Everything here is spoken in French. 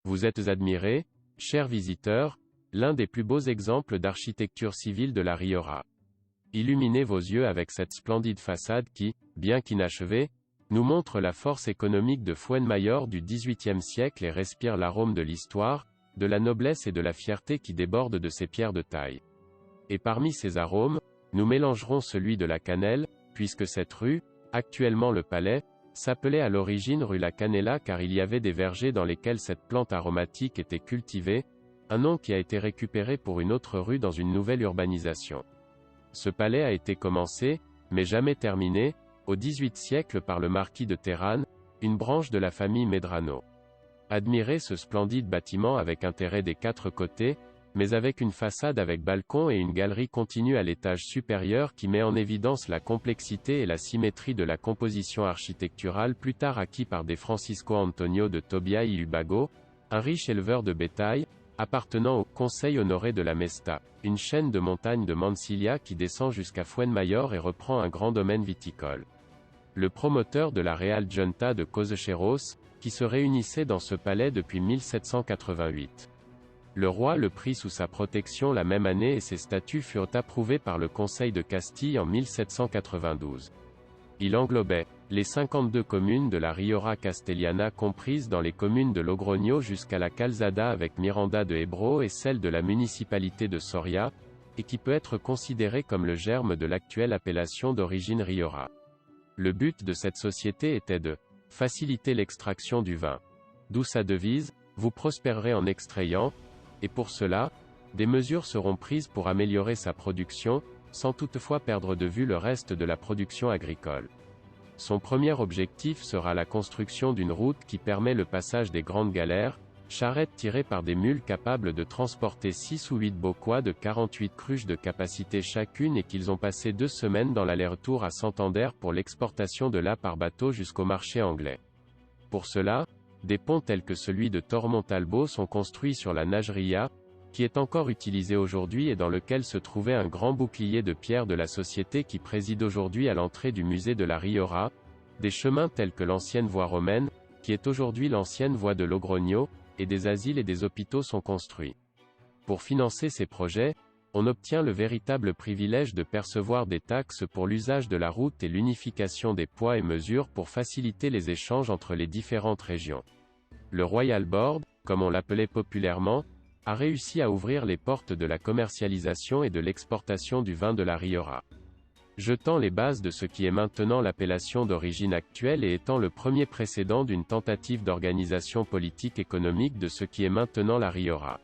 Vous êtes admirés, chers visiteurs, l'un des plus beaux exemples d'architecture civile de la Rioja. Illuminez vos yeux avec cette splendide façade qui, bien qu'inachevée, nous montre la force économique de Fuenmayor du XVIIIe siècle et respire l'arôme de l'histoire, de la noblesse et de la fierté qui déborde de ces pierres de taille. Et parmi ces arômes, nous mélangerons celui de la cannelle, puisque cette rue, actuellement le Palais, s'appelait à l'origine rue La Canela car il y avait des vergers dans lesquels cette plante aromatique était cultivée, un nom qui a été récupéré pour une autre rue dans une nouvelle urbanisation. Ce palais a été commencé, mais jamais terminé, au XVIIIe siècle par le marquis de Terrán, une branche de la famille Medrano. Admirez ce splendide bâtiment avec intérêt des quatre côtés, mais avec une façade avec balcon et une galerie continue à l'étage supérieur qui met en évidence la complexité et la symétrie de la composition architecturale plus tard acquis par De Francisco Antonio de Tobía y Ubago, un riche éleveur de bétail, appartenant au Conseil honoré de la Mesta, une chaîne de montagnes de Mansilla qui descend jusqu'à Fuenmayor et reprend un grand domaine viticole. Le promoteur de la Real Junta de Cosecheros, qui se réunissait dans ce palais depuis 1788. Le roi le prit sous sa protection la même année et ses statuts furent approuvés par le Conseil de Castille en 1792. Il englobait les 52 communes de la Rioja castellana comprises dans les communes de Logroño jusqu'à la Calzada avec Miranda de Ebro et celle de la municipalité de Soria, et qui peut être considérée comme le germe de l'actuelle appellation d'origine Rioja. Le but de cette société était de faciliter l'extraction du vin. D'où sa devise, vous prospérerez en extrayant, et pour cela, des mesures seront prises pour améliorer sa production, sans toutefois perdre de vue le reste de la production agricole. Son premier objectif sera la construction d'une route qui permet le passage des grandes galères, charrettes tirées par des mules capables de transporter 6 ou 8 bocois de 48 cruches de capacité chacune et qu'ils ont passé 2 semaines dans l'aller-retour à Santander pour l'exportation de là par bateau jusqu'au marché anglais. Pour cela, des ponts tels que celui de Tormontalbo sont construits sur la Nageria, qui est encore utilisé aujourd'hui et dans lequel se trouvait un grand bouclier de pierre de la société qui préside aujourd'hui à l'entrée du musée de la Rioja, des chemins tels que l'ancienne voie romaine, qui est aujourd'hui l'ancienne voie de Logroño, et des asiles et des hôpitaux sont construits. Pour financer ces projets, on obtient le véritable privilège de percevoir des taxes pour l'usage de la route et l'unification des poids et mesures pour faciliter les échanges entre les différentes régions. Le Royal Board, comme on l'appelait populairement, a réussi à ouvrir les portes de la commercialisation et de l'exportation du vin de la Rioja. Jetant les bases de ce qui est maintenant l'appellation d'origine actuelle et étant le premier précédent d'une tentative d'organisation politique économique de ce qui est maintenant la Rioja.